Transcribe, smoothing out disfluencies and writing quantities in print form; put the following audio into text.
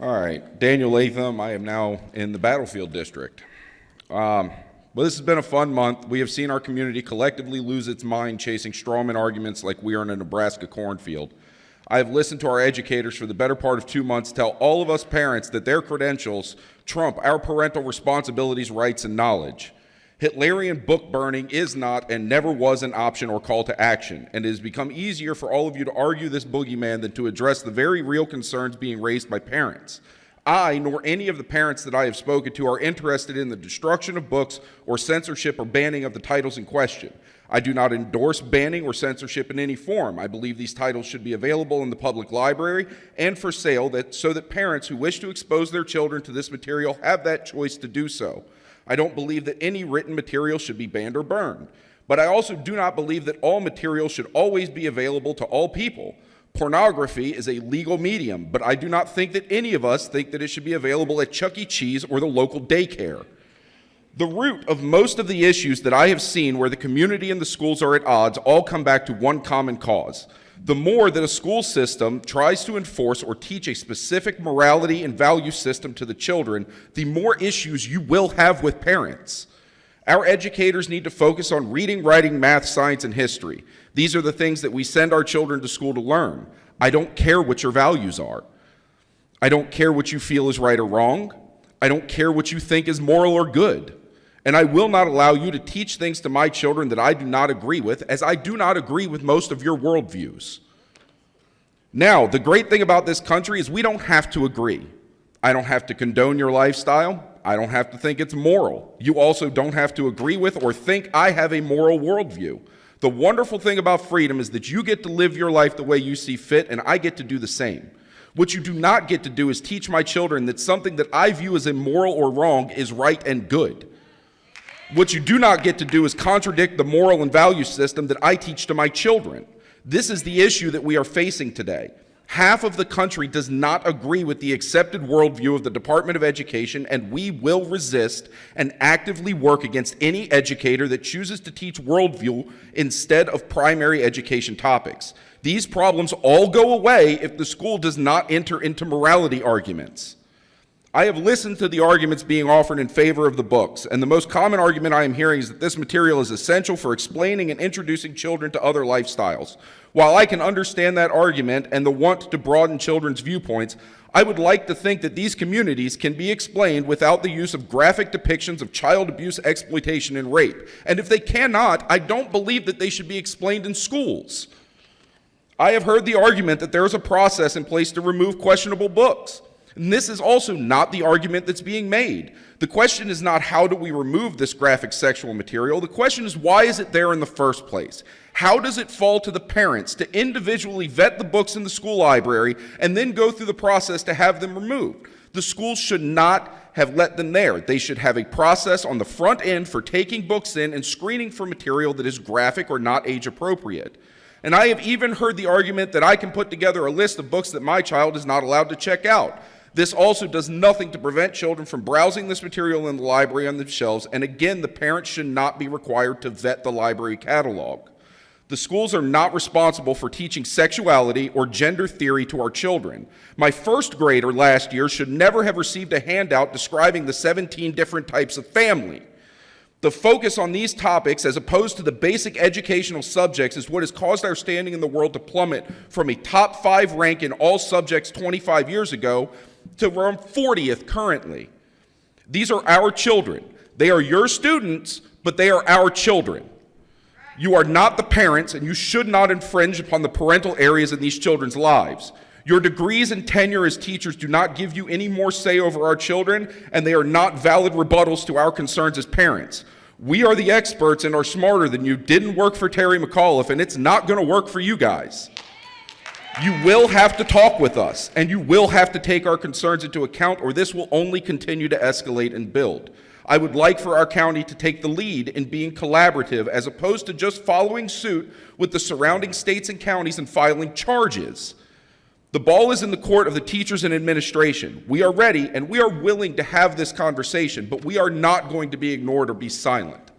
All right, Daniel Latham. I am now in the battlefield district. Well, this has been a fun month. We have seen our community collectively lose its mind chasing strawman arguments like we are in a Nebraska cornfield. I have listened to our educators for the better part of 2 months tell all of us parents that their credentials trump our parental responsibilities, rights, and knowledge. Hitlerian book burning is not and never was an option or call to action, and it has become easier for all of you to argue this boogeyman than to address the very real concerns being raised by parents. I, nor any of the parents that I have spoken to, are interested in the destruction of books or censorship or banning of the titles in question. I do not endorse banning or censorship in any form. I believe these titles should be available in the public library and for sale so that parents who wish to expose their children to this material have that choice to do so. I don't believe that any written material should be banned or burned. But I also do not believe that all material should always be available to all people. Pornography is a legal medium, but I do not think that any of us think that it should be available at Chuck E. Cheese or the local daycare. The root of most of the issues that I have seen where the community and the schools are at odds all come back to one common cause. The more that a school system tries to enforce or teach a specific morality and value system to the children, the more issues you will have with parents. Our educators need to focus on reading, writing, math, science, and history. These are the things that we send our children to school to learn. I don't care what your values are. I don't care what you feel is right or wrong. I don't care what you think is moral or good. And I will not allow you to teach things to my children that I do not agree with, as I do not agree with most of your worldviews. Now, the great thing about this country is we don't have to agree. I don't have to condone your lifestyle. I don't have to think it's moral. You also don't have to agree with or think I have a moral worldview. The wonderful thing about freedom is that you get to live your life the way you see fit, and I get to do the same. What you do not get to do is teach my children that something that I view as immoral or wrong is right and good. What you do not get to do is contradict the moral and value system that I teach to my children. This is the issue that we are facing today. Half of the country does not agree with the accepted worldview of the Department of Education, and we will resist and actively work against any educator that chooses to teach worldview instead of primary education topics. These problems all go away if the school does not enter into morality arguments. I have listened to the arguments being offered in favor of the books, and the most common argument I am hearing is that this material is essential for explaining and introducing children to other lifestyles. While I can understand that argument and the want to broaden children's viewpoints, I would like to think that these communities can be explained without the use of graphic depictions of child abuse, exploitation, and rape. And if they cannot, I don't believe that they should be explained in schools. I have heard the argument that there is a process in place to remove questionable books. And this is also not the argument that's being made. The question is not how do we remove this graphic sexual material. The question is why is it there in the first place? How does it fall to the parents to individually vet the books in the school library and then go through the process to have them removed? The schools should not have let them there. They should have a process on the front end for taking books in and screening for material that is graphic or not age appropriate. And I have even heard the argument that I can put together a list of books that my child is not allowed to check out. This also does nothing to prevent children from browsing this material in the library on the shelves, and again, the parents should not be required to vet the library catalog. The schools are not responsible for teaching sexuality or gender theory to our children. My first grader last year should never have received a handout describing the 17 different types of family. The focus on these topics, as opposed to the basic educational subjects, is what has caused our standing in the world to plummet from a top 5 rank in all subjects 25 years ago to around 40th currently. These are our children. They are your students, but they are our children. You are not the parents, and you should not infringe upon the parental areas in these children's lives. Your degrees and tenure as teachers do not give you any more say over our children, and they are not valid rebuttals to our concerns as parents. We are the experts and are smarter than you. Didn't work for Terry McAuliffe, and it's not going to work for you guys. You will have to talk with us, and you will have to take our concerns into account, or this will only continue to escalate and build. I would like for our county to take the lead in being collaborative as opposed to just following suit with the surrounding states and counties and filing charges. The ball is in the court of the teachers and administration. We are ready and we are willing to have this conversation, but we are not going to be ignored or be silent.